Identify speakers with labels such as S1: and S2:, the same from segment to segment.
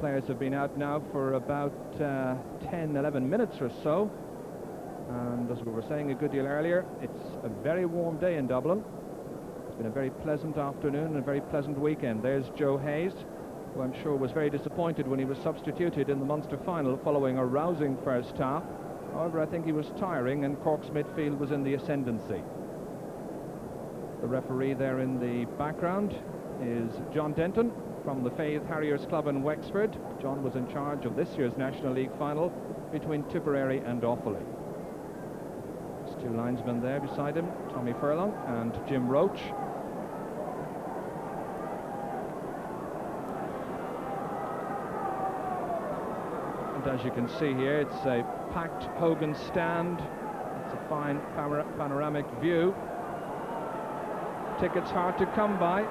S1: players have been out now for about 10, 11 minutes or so. And as we were saying a good deal earlier, it's a very warm day in Dublin. It's been a very pleasant afternoon and a very pleasant weekend. There's Joe Hayes, who I'm sure was very disappointed when he was substituted in the Munster final following a rousing first half. However, I think he was tiring and Cork's midfield was in the ascendancy. The referee there in the background is John Denton from the Faith Harriers Club in Wexford. John was in charge of this year's National League final between Tipperary and Offaly. There's two linesmen there beside him, Tommy Furlong and Jim Roach. And as you can see here, it's a packed Hogan stand. It's a fine panoramic view. Tickets hard to come by.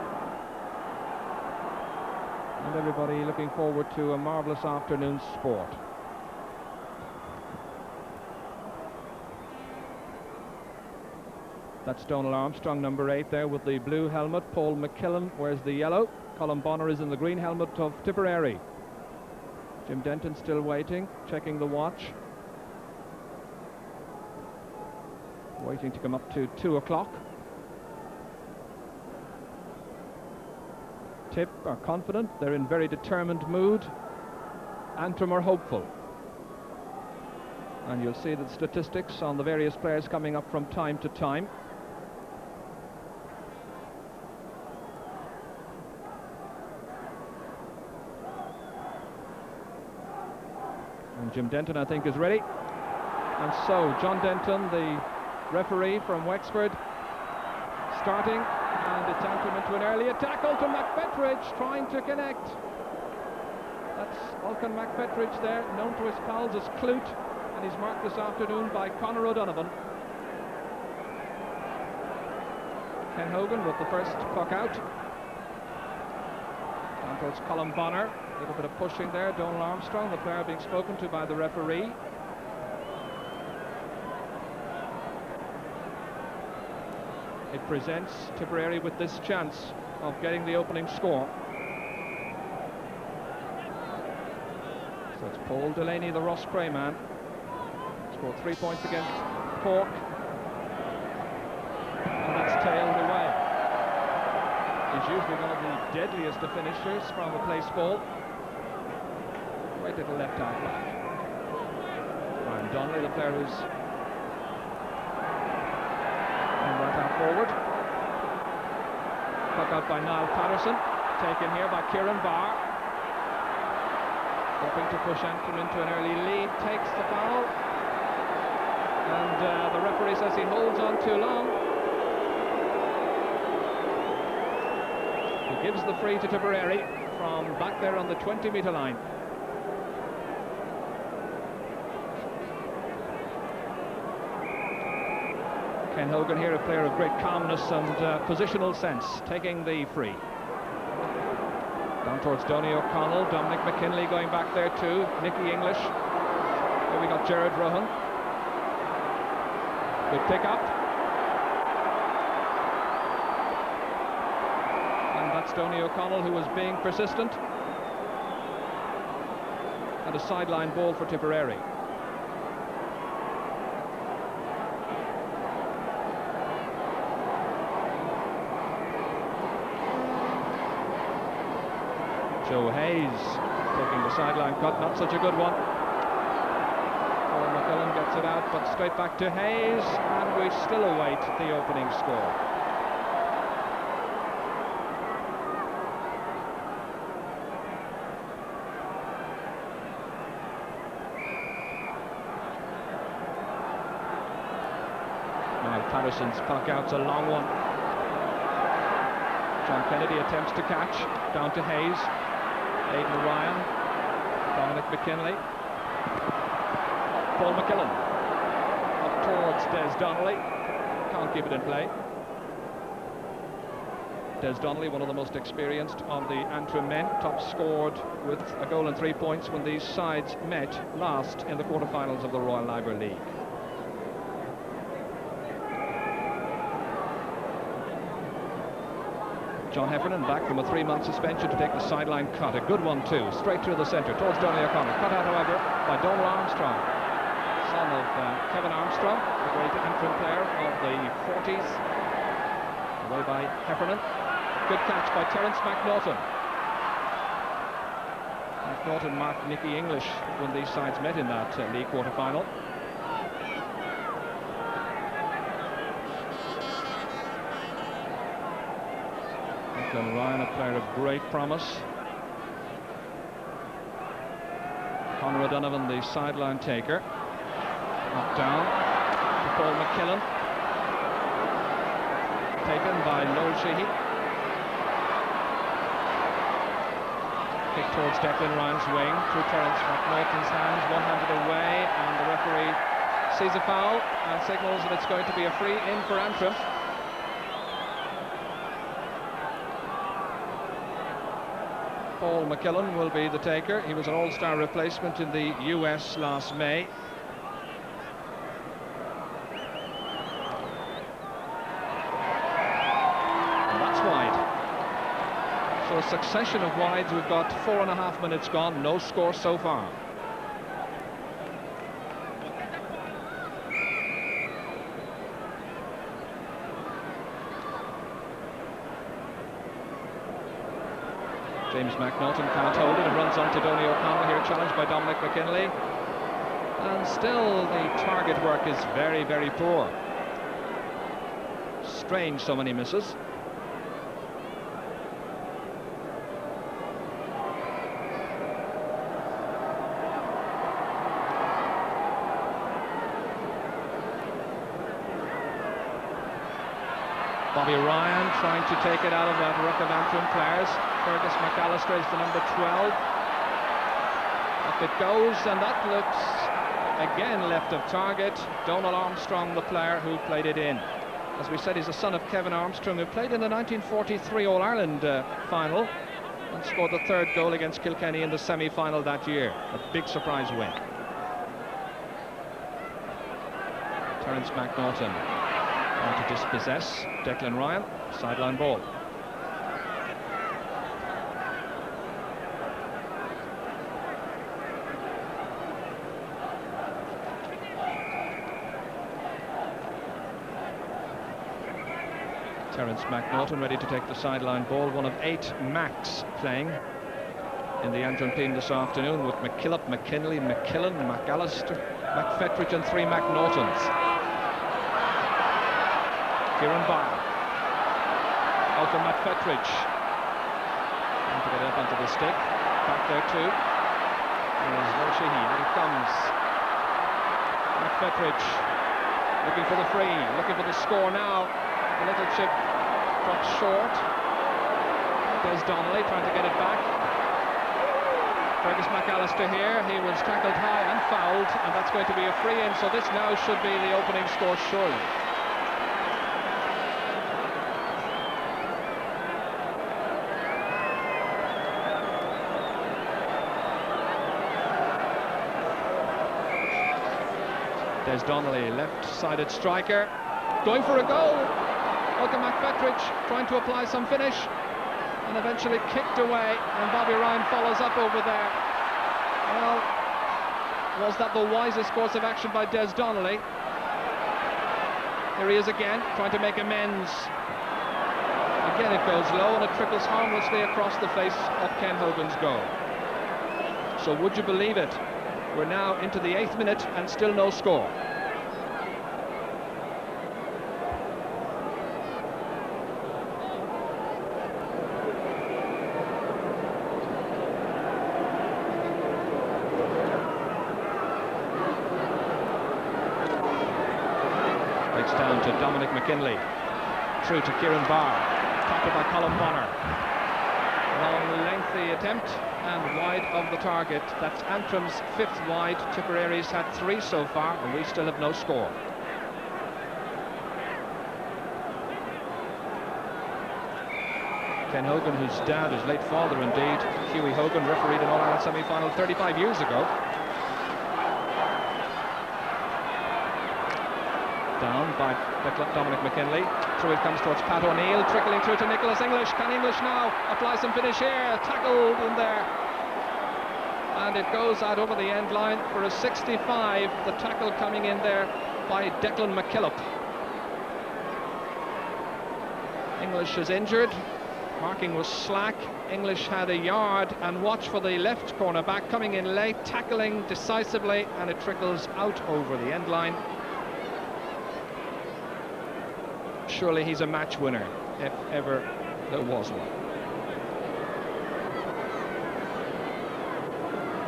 S1: And everybody looking forward to a marvellous afternoon's sport. That's Donal Armstrong, number 8 there with the blue helmet. Paul McKillen wears the yellow. Colin Bonner is in the green helmet of Tipperary. Jim Denton still waiting, checking the watch. Waiting to come up to 2 o'clock. Tip are confident, they're in very determined mood. Antrim are hopeful. And you'll see the statistics on the various players coming up from time to time. And Jim Denton, I think, is ready. And so, John Denton, the referee from Wexford, starting. And it's Antrim into an early attack. Ulcan McFetridge trying to connect. That's Ulcan McFetridge there, known to his pals as Clute, and he's marked this afternoon by Conor O'Donovan. Ken Hogan with the first puck out. Down towards Colin Bonner. A little bit of pushing there. Donal Armstrong, the player being spoken to by the referee. It presents Tipperary with this chance of getting the opening score. So it's Paul Delaney, the Ross Cray man. Scored 3 points against Cork. And that's tailed away. He's usually one of the deadliest of finishers from a place ball. Right little left half back. Ryan Donnelly, the player who's right half forward. Puck out by Niall Patterson. Taken here by Kieran Barr. Hoping to push Antrim into an early lead. Takes the foul. And the referee says he holds on too long. He gives the free to Tipperary from back there on the 20-metre line. Ken Hogan here, a player of great calmness and positional sense, taking the free. Down towards Donny O'Connell, Dominic McKinley going back there too, Nicky English. Here we got Gerard Rohan. Good pick up. And that's Donny O'Connell, who was being persistent. And a sideline ball for Tipperary. Joe Hayes taking the sideline cut, not such a good one. Paul McKillen gets it out, but straight back to Hayes, and we still await the opening score. Now Patterson's puck out's a long one. John Kennedy attempts to catch, down to Hayes. Aidan Ryan, Dominic McKinley, Paul McKillen, up towards Des Donnelly, can't keep it in play. Des Donnelly, one of the most experienced of the Antrim men, top scored with a goal and 3 points when these sides met last in the quarterfinals of the Royal Liber League. John Heffernan back from a 3-month suspension to take the sideline cut. A good one too, straight through the centre towards Donnelly O'Connor. Cut out, however, by Donald Armstrong, son of Kevin Armstrong, the great Antrim player of the 40s. Away by Heffernan. Good catch by Terence McNaughton. McNaughton marked Nicky English when these sides met in that league quarter-final. Declan Ryan, a player of great promise. Conor O'Donovan, the sideline taker. Knocked down to Paul McKillen. Taken by Noel Sheehy. Kick towards Declan Ryan's wing through Terence McNaughton's hands, one-handed away, and the referee sees a foul and signals that it's going to be a free in for Antrim. Paul McKillen will be the taker. He was an all-star replacement in the US last May. And that's wide. So a succession of wides. We've got 4.5 minutes gone, no score so far. James McNaughton can't hold it and runs on to Donny O'Connell here, challenged by Dominic McKinley. And still the target work is very, very poor. Strange, so many misses. Bobby Ryan trying to take it out of that ruck of Antrim players. Fergus McAllister is the number 12. Up it goes, and that looks again left of target. Donald Armstrong, the player who played it in. As we said, he's the son of Kevin Armstrong, who played in the 1943 All-Ireland final and scored the third goal against Kilkenny in the semi-final that year. A big surprise win. Terence McNaughton trying to dispossess Declan Ryan. Sideline ball. Terence McNaughton ready to take the sideline ball. One of 8 Macs playing in the Antrim team this afternoon, with McKillop, McKinley, McKillen, McAllister, McFetridge and 3 McNaughtons. Kieran Barr. Out to McFetridge. Trying to get up onto the stick. Back there too. There's Noel Sheehy. Here it comes. McFetridge looking for the free, looking for the score now. A little chip drops short. There's Donnelly trying to get it back. Fergus McAllister here. He was tackled high and fouled, and that's going to be a free in. So this now should be the opening score, surely. There's Donnelly, left-sided striker, going for a goal. Welcome McFetridge trying to apply some finish, and eventually kicked away, and Bobby Ryan follows up over there. Well, was that the wisest course of action by Des Donnelly? Here he is again, trying to make amends. Again it goes low, and it trickles harmlessly across the face of Ken Hogan's goal. So would you believe it? We're now into the 8th minute and still no score. Breaks down to Dominic McKinley. Through to Kieran Barr. Tackled by Colin Bonner. Long, lengthy attempt and wide of the target. That's Antrim's 5th wide. Tipperary's had 3 so far, and we still have no score. Ken Hogan, whose dad, his late father indeed, Hughie Hogan, refereed an All-Ireland semi-final 35 years ago. Down by Dominic McKinley. through it comes towards Pat O'Neill, trickling through to Nicholas English. Can English now apply some finish here? Tackled in there. And it goes out over the end line for a 65. The tackle coming in there by Declan McKillop. English is injured. Marking was slack. English had a yard, and watch for the left corner back coming in late, tackling decisively, and it trickles out over the end line. Surely he's a match winner, if ever there was one.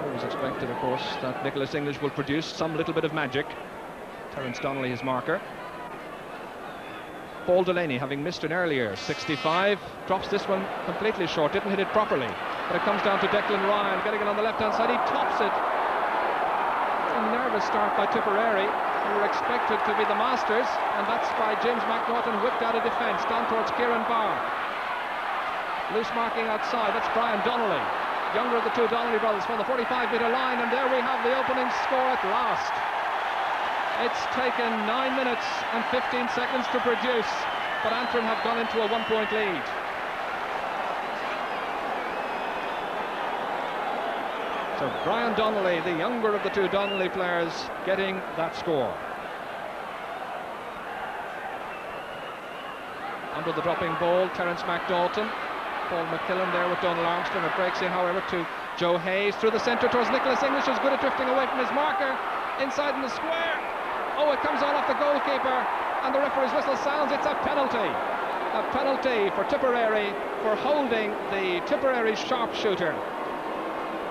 S1: Always expected, of course, that Nicholas English will produce some little bit of magic. Terence Donnelly, his marker. Paul Delaney, having missed an earlier 65, drops this one completely short, didn't hit it properly, but it comes down to Declan Ryan, getting it on the left-hand side. He tops it. It's a nervous start by Tipperary, who were expected to be the masters, and that's by James McNaughton, whipped out of defence, down towards Kieran Barr. Loose marking outside, that's Brian Donnelly, younger of the two Donnelly brothers, from the 45-metre line, and there we have the opening score at last. It's taken 9 minutes and 15 seconds to produce, but Antrim have gone into a 1-point lead. So Brian Donnelly, the younger of the two Donnelly players, getting that score. Under the dropping ball, Terence McNaughton. Paul McKillen there with Donald Armstrong. It breaks in, however, to Joe Hayes through the centre towards Nicholas English, who's good at drifting away from his marker. Inside in the square. Oh, it comes all off the goalkeeper, and the referee's whistle sounds. It's a penalty. A penalty for Tipperary for holding the Tipperary sharpshooter.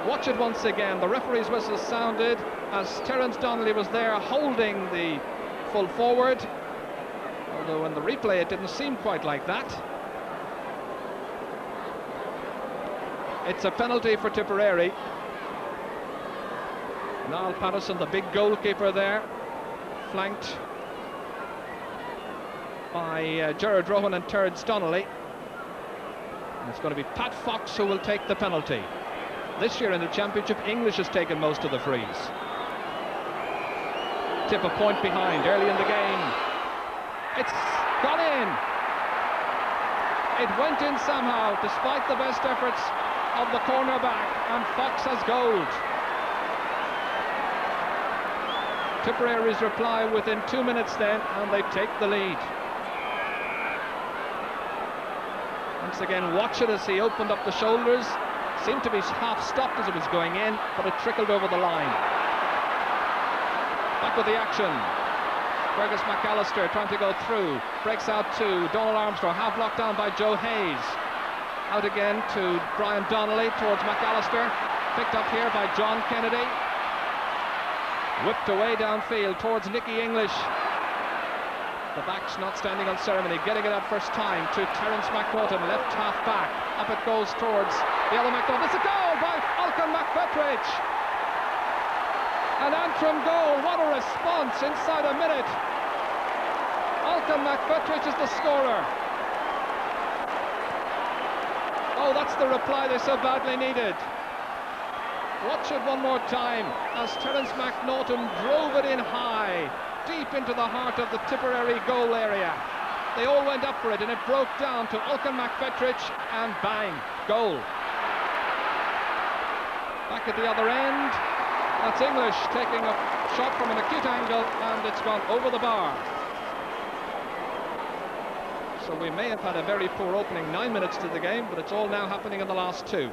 S1: Watch it once again. The referee's whistle sounded as Terence Donnelly was there holding the full forward. Although in the replay it didn't seem quite like that. It's a penalty for Tipperary. Niall Patterson, the big goalkeeper there, flanked by Gerard Rowan and Terence Donnelly. And it's going to be Pat Fox who will take the penalty. This year in the championship, English has taken most of the frees. Tip a point behind early in the game. It's gone in. It went in somehow, despite the best efforts of the cornerback, and Fox has gold. Tipperary's reply within 2 minutes then, and they take the lead. Once again, watch it as he opened up the shoulders. Seemed to be half stopped as it was going in, but it trickled over the line. Back with the action. Fergus McAllister trying to go through. Breaks out to Donald Armstrong, half locked down by Joe Hayes. Out again to Brian Donnelly towards McAllister. Picked up here by John Kennedy. Whipped away downfield towards Nicky English. The back's not standing on ceremony, getting it out first time to Terence McNaughton, left half back. Up it goes towards the other McNaughton. It's a goal by Alcan McFetridge. An Antrim goal, what a response inside a minute. Alcan McFetridge is the scorer. Oh, that's the reply they so badly needed. Watch it one more time as Terence McNaughton drove it in high, deep into the heart of the Tipperary goal area. They all went up for it, and it broke down to Alcan McFetridge, and bang, goal. Back at the other end, that's English taking a shot from an acute angle, and it's gone over the bar. So we may have had a very poor opening 9 minutes to the game, but it's all now happening in the last two.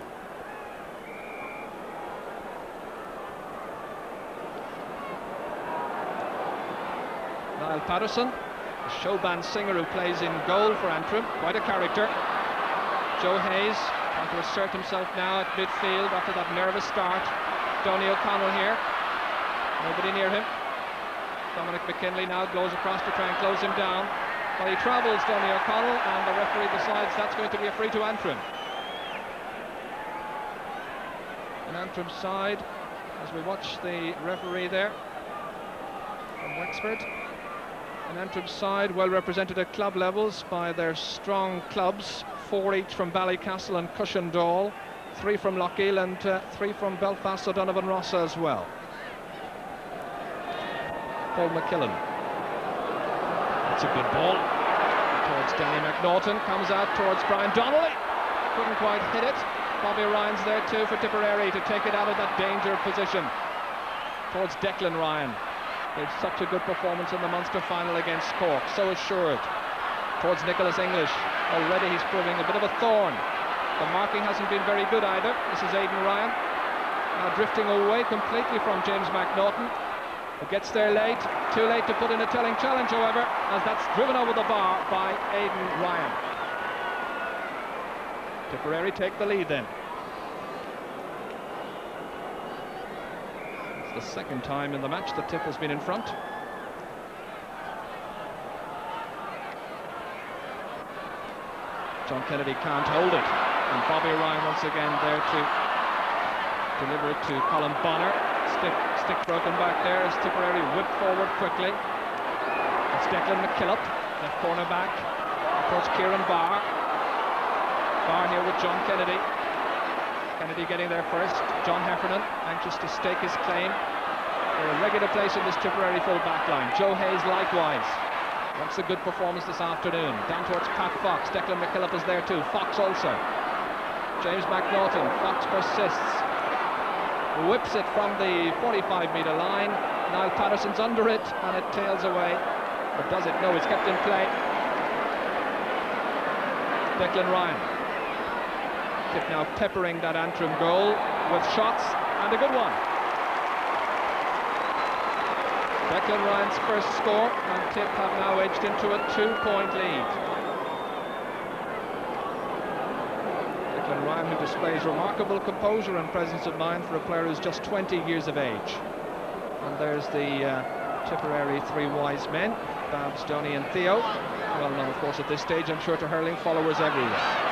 S1: Niall Patterson, the show band singer who plays in goal for Antrim, quite a character. Joe Hayes trying to assert himself now at midfield after that nervous start. Donny O'Connell here, nobody near him. Dominic McKinley now goes across to try and close him down, but he travels, Donny O'Connell, and the referee decides that's going to be a free to Antrim. An Antrim side, as we watch the referee there from Wexford. An Antrim side well represented at club levels by their strong clubs, 4 each from Ballycastle and Cushendall, 3 from Lochiel and 3 from Belfast O'Donovan Rossa as well. Paul McKillen. That's a good ball towards It's Danny McNaughton, comes out towards Brian Donnelly. Couldn't quite hit it. Bobby Ryan's there too for Tipperary to take it out of that danger position. Towards Declan Ryan. They've such a good performance in the Munster final against Cork, so assured. Towards Nicholas English. Already he's proving a bit of a thorn. The marking hasn't been very good either. This is Aidan Ryan. Now drifting away completely from James McNaughton. Who gets there late. Too late to put in a telling challenge, however, as that's driven over the bar by Aidan Ryan. Tipperary take the lead then. It's the second time in the match that Tip has been in front. John Kennedy can't hold it, and Bobby Ryan once again there to deliver it to Colin Bonner. Stick broken back there as Tipperary whip forward quickly. It's Declan McKillop, left corner back, towards Kieran Barr. Barr here with John Kennedy. Kennedy getting there first. John Heffernan, anxious to stake his claim for a regular place in this Tipperary full back line. Joe Hayes likewise. Wants a good performance this afternoon. Down towards Pat Fox. Declan McKillop is there too. Fox also. James McNaughton. Fox persists. Whips it from the 45-metre line. Niall Patterson's under it and it tails away. But does it? No, it's kept in play. Declan Ryan. Tip now peppering that Antrim goal with shots, and a good one. Declan Ryan's first score, and Tip have now edged into a 2-point lead. Declan Ryan, who displays remarkable composure and presence of mind for a player who's just 20 years of age. And there's the Tipperary three wise men, Babs, Donny and Theo. Well known, of course, at this stage, I'm sure, to hurling followers everywhere.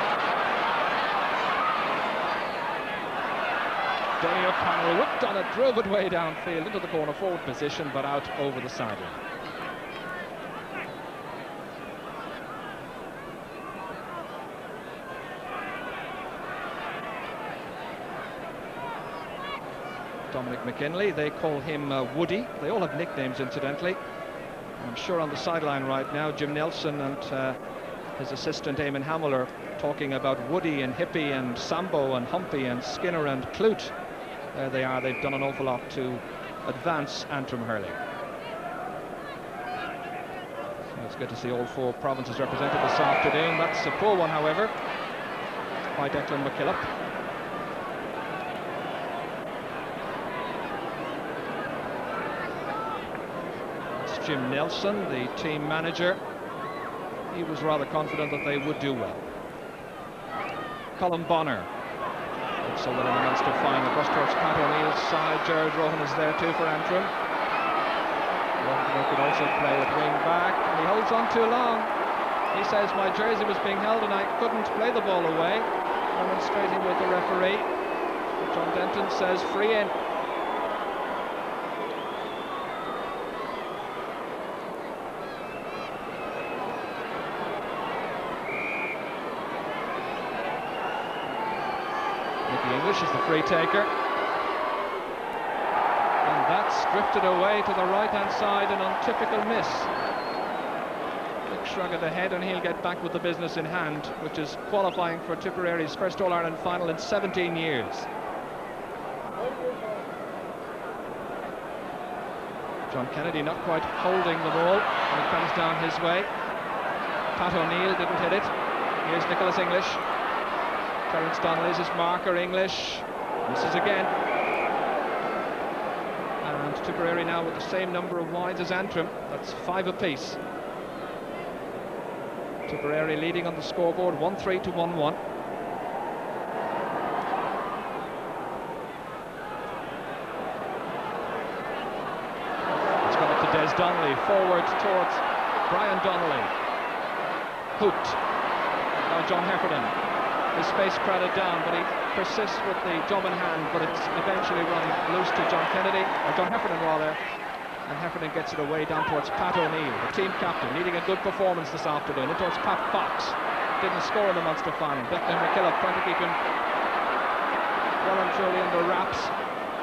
S1: Danny O'Connell whipped on it, drove it way downfield into the corner forward position, but out over the sideline. Dominic McKinley, they call him Woody. They all have nicknames, incidentally. I'm sure on the sideline right now, Jim Nelson and his assistant Eamon Hamill are talking about Woody and Hippie and Sambo and Humpy and Skinner and Clute. There they are. They've done an awful lot to advance Antrim hurling. So it's good to see all four provinces represented this afternoon. That's a poor one, however, by Declan McKillop. It's Jim Nelson, the team manager. He was rather confident that they would do well. Colin Bonner. So well in the Munster final. Across towards Pat O'Neill's side. Gerard Rohan is there too for Antrim. Rohan could also play at wing back, and he holds on too long. He says, my jersey was being held and I couldn't play the ball away. Demonstrating with the referee. John Denton says free in. English is the free taker, and that's drifted away to the right hand side, an untypical miss. Big shrug of the head, and he'll get back with the business in hand, which is qualifying for Tipperary's first All-Ireland final in 17 years. John Kennedy not quite holding the ball, and it comes down his way. Pat O'Neill didn't hit it. Here's Nicholas English. Terence Donnelly is his marker. English misses again. And Tipperary now with the same number of wides as Antrim. That's 5 apiece. Tipperary leading on the scoreboard 1-3 to 1-1. It's got it to Des Donnelly, forward towards Brian Donnelly. Hoot. Now John Heffernan. His space crowded down, but he persists with the job in hand, but it's eventually run loose to John Kennedy, or John Heffernan rather, and Heffernan gets it away down towards Pat O'Neill, the team captain, needing a good performance this afternoon, and towards Pat Fox. Didn't score in the Munster final. Declan McKillop trying to keep him well and truly under wraps.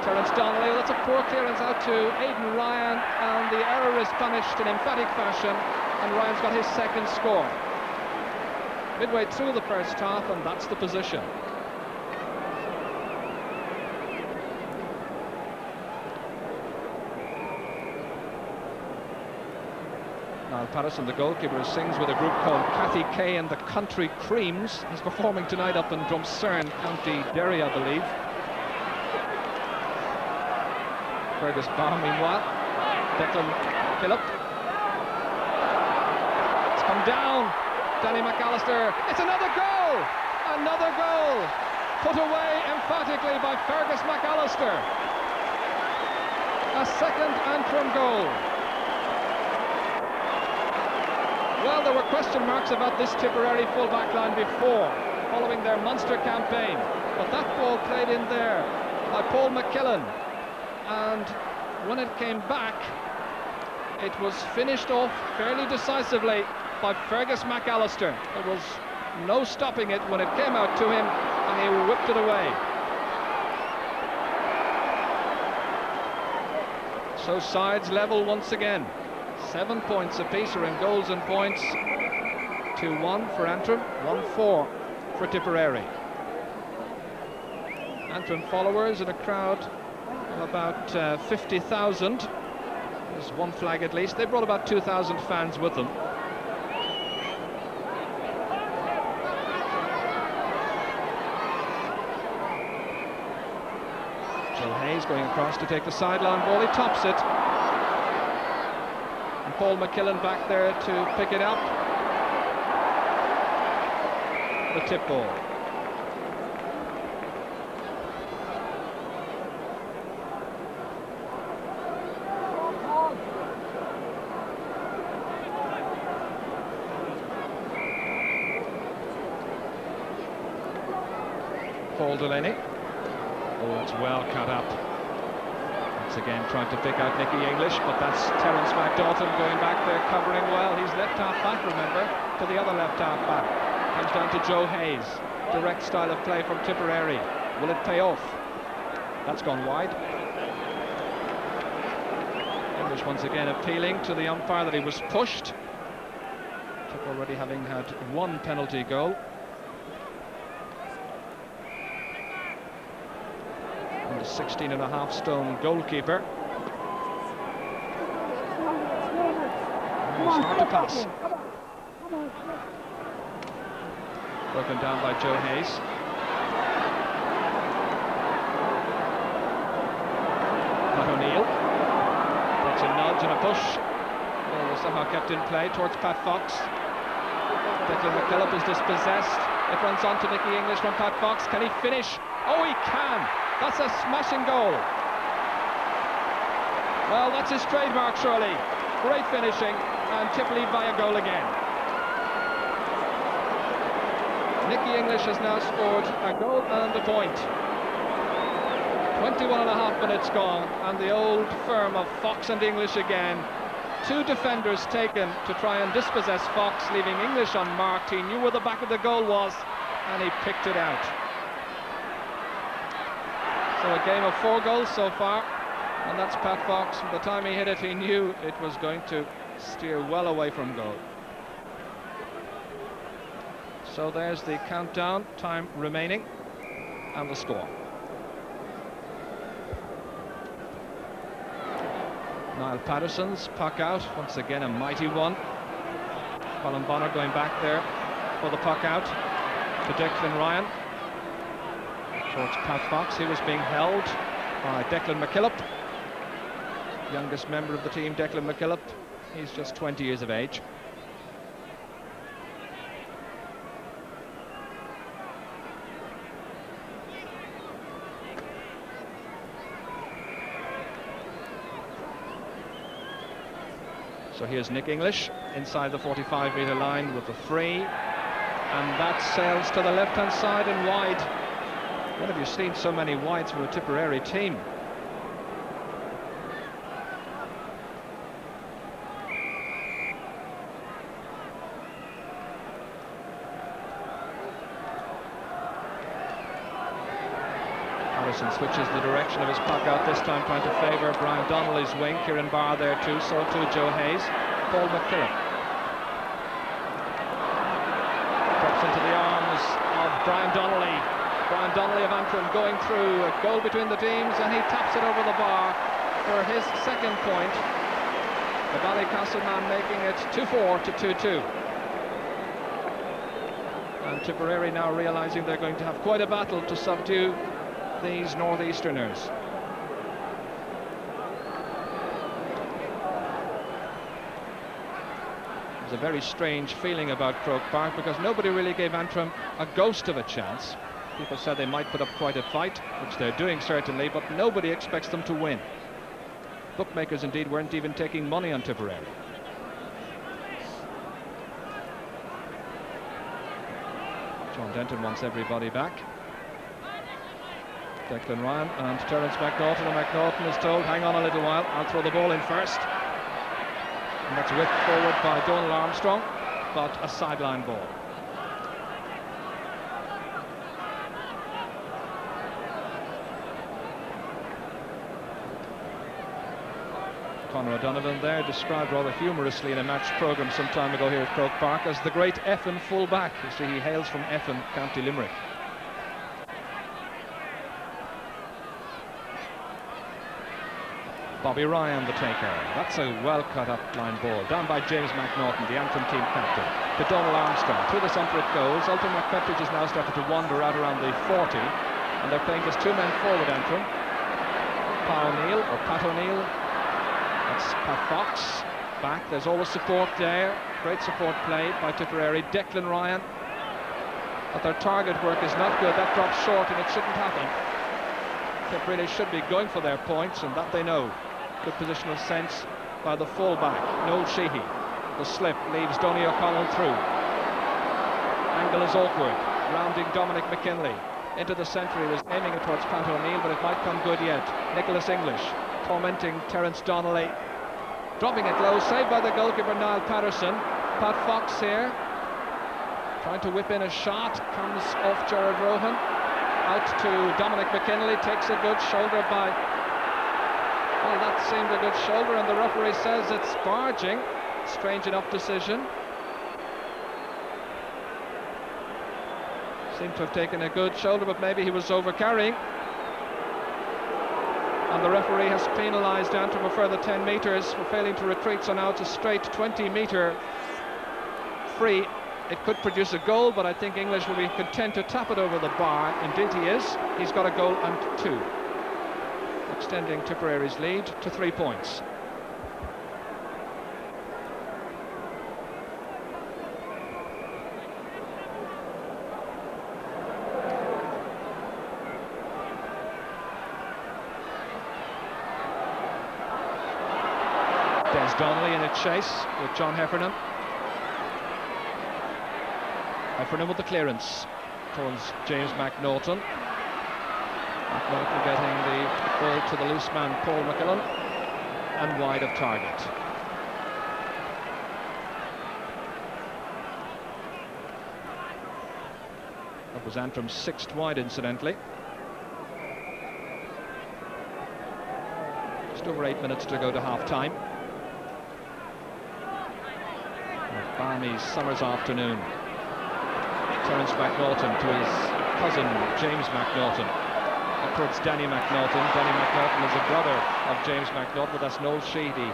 S1: Terence Donnelly, that's a poor clearance out to Aidan Ryan, and the error is punished in emphatic fashion, and Ryan's got his second score. midway through the first half, and that's the position. Niall Patterson, the goalkeeper, who sings with a group called Cathy Kay and the Country Creams. He's performing tonight up in Drumcerne, County Derry, I believe. Fergus Barr, meanwhile. Declan McKillop. It's come down. Danny McAllister. It's another goal! Another goal! Put away emphatically by Fergus McAllister. A second Antrim goal. Well, there were question marks about this Tipperary full-back line before, following their Munster campaign. But that ball played in there by Paul McKillen. And when it came back, it was finished off fairly decisively by Fergus McAllister. There was no stopping it when it came out to him, and he whipped it away. So sides level once again. 7 points apiece are in goals and points. 2-1 for Antrim, 1-4 for Tipperary. Antrim followers in a crowd of about 50,000. There's one flag at least. They brought about 2,000 fans with them. Joe Hayes going across to take the sideline ball. He tops it. And Paul McKillen back there to pick it up. The tip ball. Paul Delaney. Oh, it's well cut up. Once again trying to pick out Nicky English, but that's Terence McDaughton going back there, covering well. He's left half back, remember, to the other left half back. Comes down to Joe Hayes. Direct style of play from Tipperary. Will it pay off? That's gone wide. English once again appealing to the umpire that he was pushed. Tip already having had one penalty goal. And a 16.5 stone goalkeeper. It's hard to pass. Broken down by Joe Hayes. Pat O'Neill. That's a nudge and a push. Ball was somehow kept in play towards Pat Fox. Declan McKillop is dispossessed. It runs on to Nicky English from Pat Fox. Can he finish? Oh, he can! That's a smashing goal. Well, that's his trademark, surely. Great finishing, and Tip lead by a goal again. Nicky English has now scored a goal and a point. 21.5 minutes gone, and the old firm of Fox and English again. Two defenders taken to try and dispossess Fox, leaving English unmarked. He knew where the back of the goal was, and he picked it out. So a game of 4 goals so far, and that's Pat Fox. From the time he hit it, he knew it was going to steer well away from goal. So there's the countdown, time remaining, and the score. Niall Patterson's puck out, once again a mighty one. Colin Bonner going back there for the puck out to Declan Ryan. Towards Pat Fox, he was being held by Declan McKillop. Youngest member of the team, Declan McKillop. He's just 20 years of age. So here's Nick English inside the 45-metre line with the free, and that sails to the left-hand side and wide. When have you seen so many wides from a Tipperary team? Harrison switches the direction of his puck out, this time trying to favour Brian Donnelly's wing. Kieran Barr there too, so too Joe Hayes. Paul McKillop drops Brian Donnelly of Antrim going through, a goal between the teams, and he taps it over the bar for his second point. The Ballycastle man making it 2-4 to 2-2. And Tipperary now realising they're going to have quite a battle to subdue these northeasterners. There's a very strange feeling about Croke Park because nobody really gave Antrim a ghost of a chance. People said they might put up quite a fight, which they're doing certainly, but nobody expects them to win. Bookmakers indeed weren't even taking money on Tipperary. John Denton wants everybody back. Declan Ryan and Terence McNaughton, and McNaughton is told, hang on a little while, I'll throw the ball in first. And that's whipped forward by Donald Armstrong, but a sideline ball. Conor O'Donovan there, described rather humorously in a match programme some time ago here at Croke Park as the great Effin full-back. You see, he hails from Effin, County Limerick. Bobby Ryan, the taker. That's a well-cut-up line ball, down by James McNaughton, the Antrim team captain, to Donald Armstrong. Through the centre it goes. Ultan McPetridge has now started to wander out around the 40, and they're playing just two men forward, Antrim. Pat O'Neill. That's Pat Fox back. There's always support there. Great support play by Tipperary. Declan Ryan. But their target work is not good. That drops short and it shouldn't happen. Tip really should be going for their points, and that they know. Good positional sense by the full-back, Noel Sheehy. The slip leaves Donny O'Connell through. Angle is awkward. Rounding Dominic McKinley. Into the centre, he was aiming it towards Pat O'Neill, but it might come good yet. Nicholas English tormenting Terence Donnelly. Dropping it low, saved by the goalkeeper Niall Patterson. Pat Fox here, trying to whip in a shot, comes off Gerard Rohan. Out to Dominic McKinley, takes a good shoulder by... Well, that seemed a good shoulder, and the referee says it's barging. Strange enough decision. Seemed to have taken a good shoulder, but maybe he was over-carrying. And the referee has penalised Antrim a further 10 metres for failing to retreat, so now it's a straight 20-metre free. It could produce a goal, but I think English will be content to tap it over the bar. Indeed he is. He's got a goal and two, extending Tipperary's lead to 3 points. Des Donnelly in a chase with John Heffernan. Heffernan with the clearance towards James McNaughton. McNaughton getting the ball to the loose man Paul McKillen, and wide of target. That was Antrim's 6th wide, incidentally. Just over 8 minutes to go to half-time. A balmy summer's afternoon. Terence McNaughton to his cousin James McNaughton. Up towards Danny McNaughton. Danny McNaughton is a brother of James McNaughton, but that's Noel Sheedy.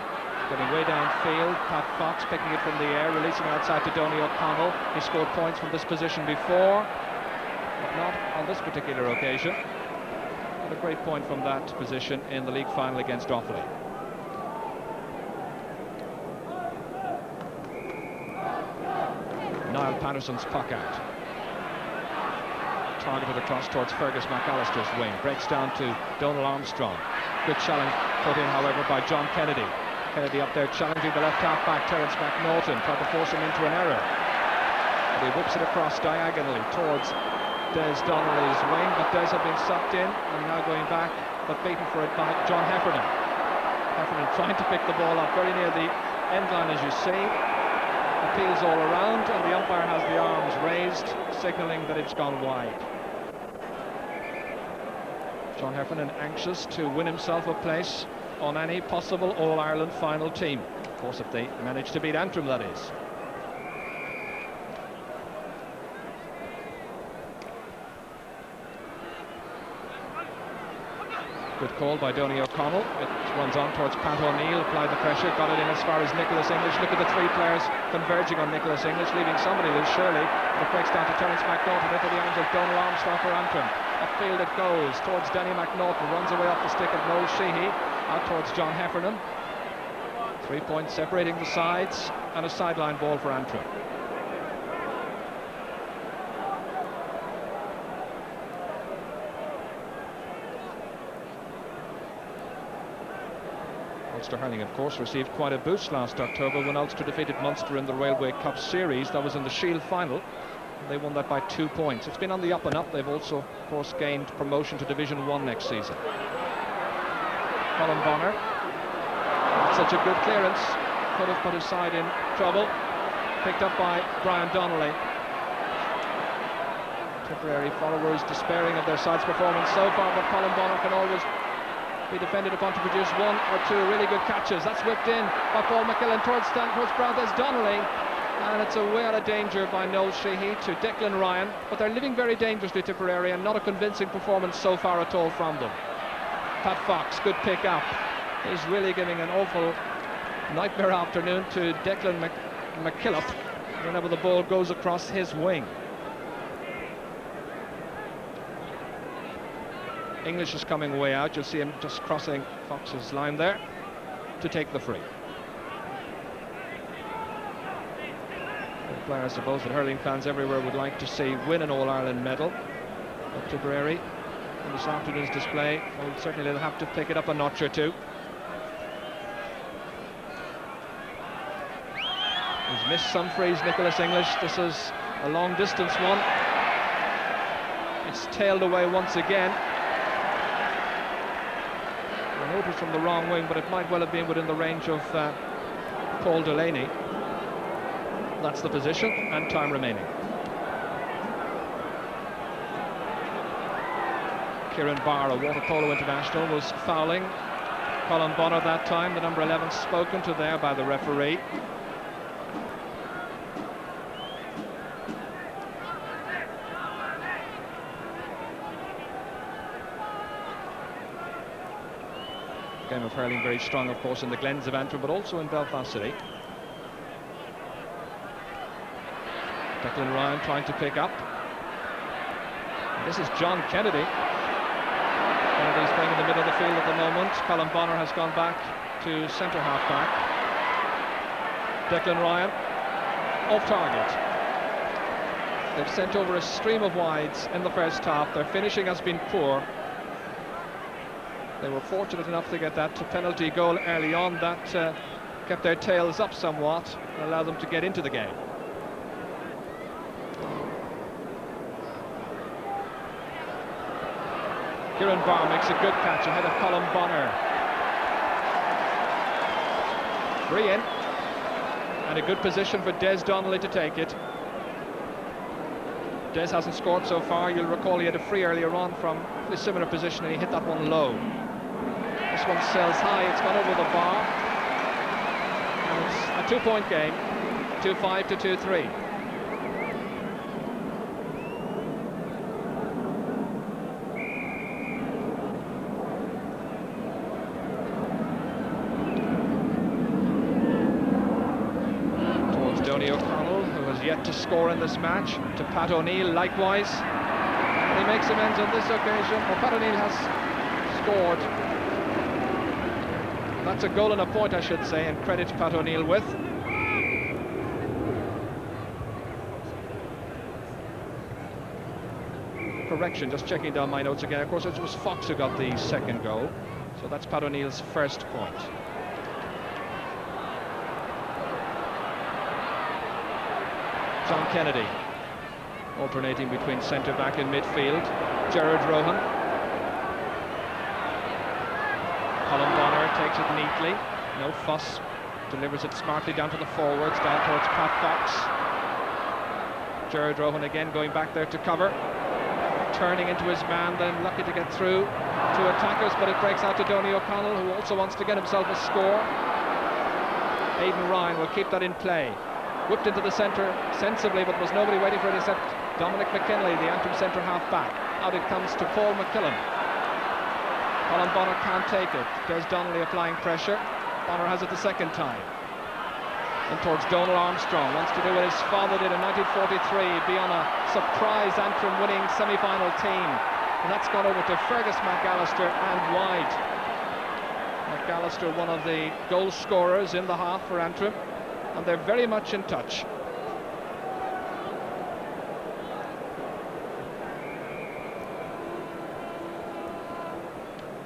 S1: Getting way downfield. Pat Fox picking it from the air, releasing outside to Donny O'Connell. He scored points from this position before, but not on this particular occasion. But a great point from that position in the league final against Offaly. Niall Patterson's puck out. Targeted across towards Fergus McAllister's wing. Breaks down to Donald Armstrong. Good challenge put in, however, by John Kennedy. Kennedy up there challenging the left half-back, Terence McNaughton, tried to force him into an error. But he whips it across diagonally towards Des Donnelly's wing, but Des had been sucked in and now going back, but beaten for it by John Heffernan. Heffernan trying to pick the ball up very near the end line, as you see. Appeals all around, and the umpire has the arms raised, signalling that it's gone wide. John Heffernan anxious to win himself a place on any possible All-Ireland final team. Of course, if they manage to beat Antrim, that is. Good call by Donny O'Connell. It runs on towards Pat O'Neill, applied the pressure, got it in as far as Nicholas English. Look at the three players converging on Nicholas English, leaving somebody loose, surely. But it breaks down to Terence McNaughton into the arms of Donald Armstrong for Antrim. Upfield it goes towards Denny McNaughton, runs away off the stick of Noel Sheehy, out towards John Heffernan. 3 points separating the sides, and a sideline ball for Antrim. Ulster Hurling, of course, received quite a boost last October when Ulster defeated Munster in the Railway Cup Series. That was in the Shield final. They won that by 2 points. It's been on the up and up. They've also, of course, gained promotion to Division 1 next season. Colin Bonner. Such a good clearance. Could have put his side in trouble. Picked up by Brian Donnelly. Tipperary followers despairing of their side's performance so far, but Colin Bonner can always be depended upon to produce one or two really good catches. That's whipped in by Paul McKillen towards Brothers Donnelly, and it's a way out of danger by Noel Sheehy to Declan Ryan, but they're living very dangerously, Tipperary, and not a convincing performance so far at all from them. Pat Fox, good pick up. He's really giving an awful nightmare afternoon to Declan McKillop whenever the ball goes across his wing. English is coming way out. You'll see him just crossing Fox's line there to take the free. The player, I suppose, that hurling fans everywhere would like to see win an All-Ireland medal. But Tipperary, in this afternoon's display, will certainly have to pick it up a notch or two. He's missed some frees, Nicholas English. This is a long-distance one. It's tailed away once again. I hope it was from the wrong wing, but it might well have been within the range of Paul Delaney. That's the position, and time remaining. Kieran Barr, a water polo international, was fouling Colin Bonner that time. The number 11 spoken to there by the referee. Game of hurling very strong, of course, in the Glens of Antrim, but also in Belfast City. Declan Ryan trying to pick up. This is John Kennedy. Kennedy's playing in the middle of the field at the moment. Colin Bonner has gone back to centre half back. Declan Ryan off target. They've sent over a stream of wides in the first half. Their finishing has been poor. They were fortunate enough to get that penalty goal early on. That kept their tails up somewhat and allowed them to get into the game. Kieran Barr makes a good catch ahead of Colin Bonner. Free in, and a good position for Des Donnelly to take it. Des hasn't scored so far. You'll recall he had a free earlier on from a similar position and he hit that one low. This one sails high, it's gone over the bar, and it's a 2-point game, 2-5 to 2-3. Towards Donny O'Connell, who has yet to score in this match, to Pat O'Neill likewise, and he makes amends on this occasion. Well, Pat O'Neill has scored. That's a goal and a point, I should say, and credit Pat O'Neill with. Correction, just checking down my notes again. Of course, it was Fox who got the second goal, so that's Pat O'Neill's first point. John Kennedy, alternating between centre-back and midfield. Gerard Rohan. Colin Bonner takes it neatly, no fuss, delivers it smartly down to the forwards, down towards Pat Fox. Gerard Rohan again going back there to cover, turning into his man, then lucky to get through to attackers, but it breaks out to Donny O'Connell, who also wants to get himself a score. Aidan Ryan will keep that in play. Whipped into the centre sensibly, but there was nobody waiting for it except Dominic McKinlay, the Antrim centre half back. Out it comes to Paul McKillen. Colin Bonner can't take it. Des Donnelly applying pressure. Bonner has it the second time. And towards Donal Armstrong, wants to do what his father did in 1943, be on a surprise Antrim winning semi-final team. And that's gone over to Fergus McAllister and wide. McAllister, one of the goal scorers in the half for Antrim, and they're very much in touch.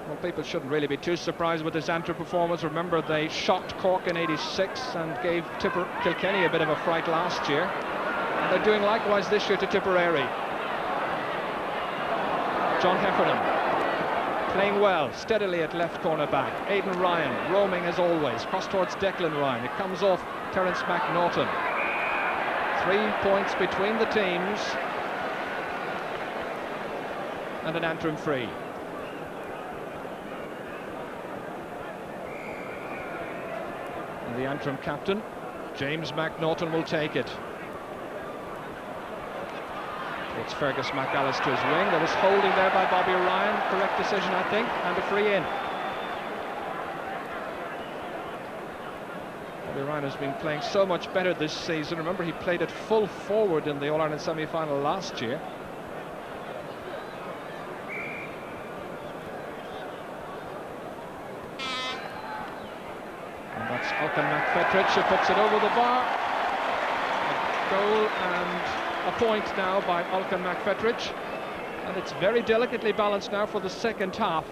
S1: Well, people shouldn't really be too surprised with this Antrim performance. Remember, they shocked Cork in '86 and gave Kilkenny a bit of a fright last year. And they're doing likewise this year to Tipperary. John Heffernan playing well, steadily at left corner back. Aidan Ryan roaming as always, cross towards Declan Ryan. It comes off Terence McNaughton. 3 points between the teams. And an Antrim free. And the Antrim captain, James McNaughton, will take it. It's Fergus McAllister's wing. There was holding there by Bobby Ryan. Correct decision, I think, and a free in. Bobby Ryan has been playing so much better this season. Remember, he played at full forward in the All-Ireland semi-final last year. And that's Alcan McFetridge who puts it over the bar. A goal and a point now by Alcan McFetridge, and it's very delicately balanced now for the second half.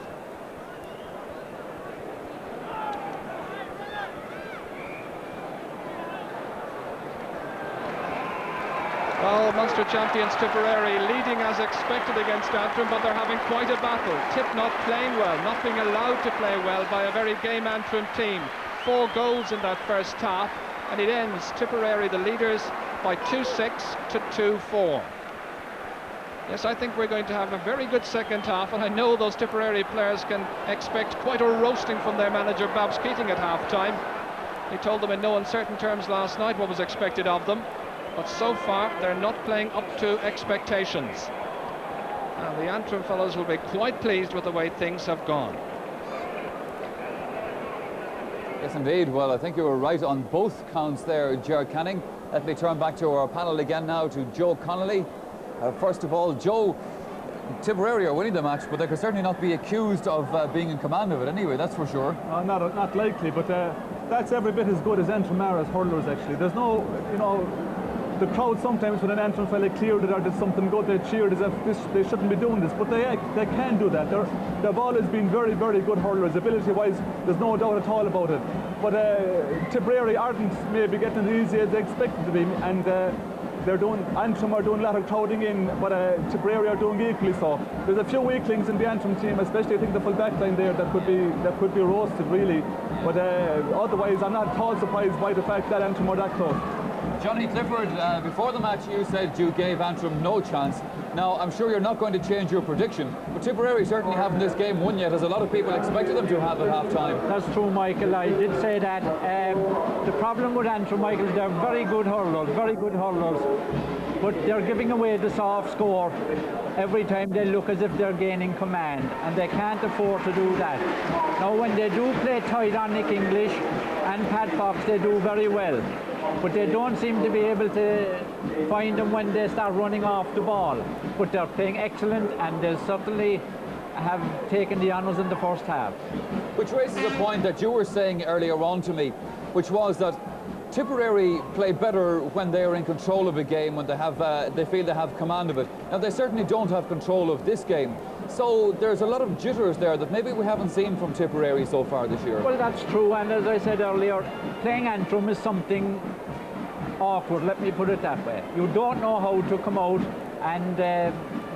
S1: Well, Munster champions Tipperary leading as expected against Antrim, but they're having quite a battle. Tip not playing well, not being allowed to play well by a very game Antrim team. 4 goals in that first half, and it ends Tipperary the leaders by 2-6 to 2-4. Yes, I think we're going to have a very good second half, and I know those Tipperary players can expect quite a roasting from their manager Babs Keating at half-time. He told them in no uncertain terms last night what was expected of them, but so far they're not playing up to expectations. And the Antrim fellows will be quite pleased with the way things have gone.
S2: Yes, indeed. Well, I think you were right on both counts there, Ger Canning. Let me turn back to our panel again now to Joe Connolly. First of all, Joe, Tipperary are winning the match, but they could certainly not be accused of being in command of it anyway, that's for sure.
S3: Not likely, but that's every bit as good as Antrim are as hurlers, actually. There's no, the crowd sometimes when an Antrim fella cleared it or did something good, they cheered as if they shouldn't be doing this, but they can do that. They've always been very, very good hurlers. Ability-wise, there's no doubt at all about it. But Tipperary aren't maybe getting as easy as they expected to be, and Antrim are doing a lot of crowding in, but Tipperary are doing equally so. There's a few weaklings in the Antrim team, especially I think the full back line there that could be roasted really. But otherwise, I'm not at all surprised by the fact that Antrim are that close.
S2: Johnny Clifford, before the match you said you gave Antrim no chance. Now, I'm sure you're not going to change your prediction, but Tipperary certainly haven't this game won yet, as a lot of people expected them to have at half-time.
S4: That's true, Michael. I did say that. The problem with Antrim, Michael, they're very good hurlers, but they're giving away the soft score every time they look as if they're gaining command, and they can't afford to do that. Now, when they do play tight on Nick English and Pat Fox, they do very well. But they don't seem to be able to find them when they start running off the ball. But they're playing excellent, and they certainly have taken the honours in the first half.
S2: Which raises a point that you were saying earlier on to me, which was that Tipperary play better when they are in control of a game, when they feel they have command of it. Now, they certainly don't have control of this game. So there's a lot of jitters there that maybe we haven't seen from Tipperary so far this year.
S4: Well, that's true, and as I said earlier, playing Antrim is something awkward, let me put it that way. You don't know how to come out and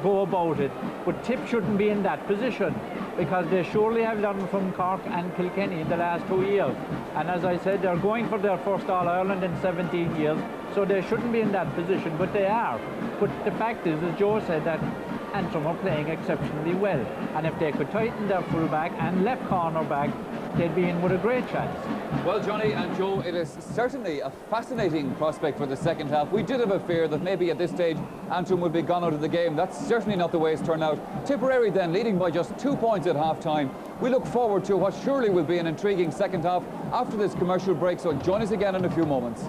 S4: go about it, but Tip shouldn't be in that position, because they surely have learned from Cork and Kilkenny in the last 2 years. And as I said, they're going for their first All-Ireland in 17 years, so they shouldn't be in that position, but they are. But the fact is, as Joe said, that Antrim are playing exceptionally well, and if they could tighten their full back and left corner back, they'd be in with a great chance.
S2: Well, Johnny and Joe, it is certainly a fascinating prospect for the second half. We did have a fear that maybe at this stage Antrim would be gone out of the game. That's certainly not the way it's turned out. Tipperary then leading by just 2 points at half-time. We look forward to what surely will be an intriguing second half after this commercial break, so join us again in a few moments.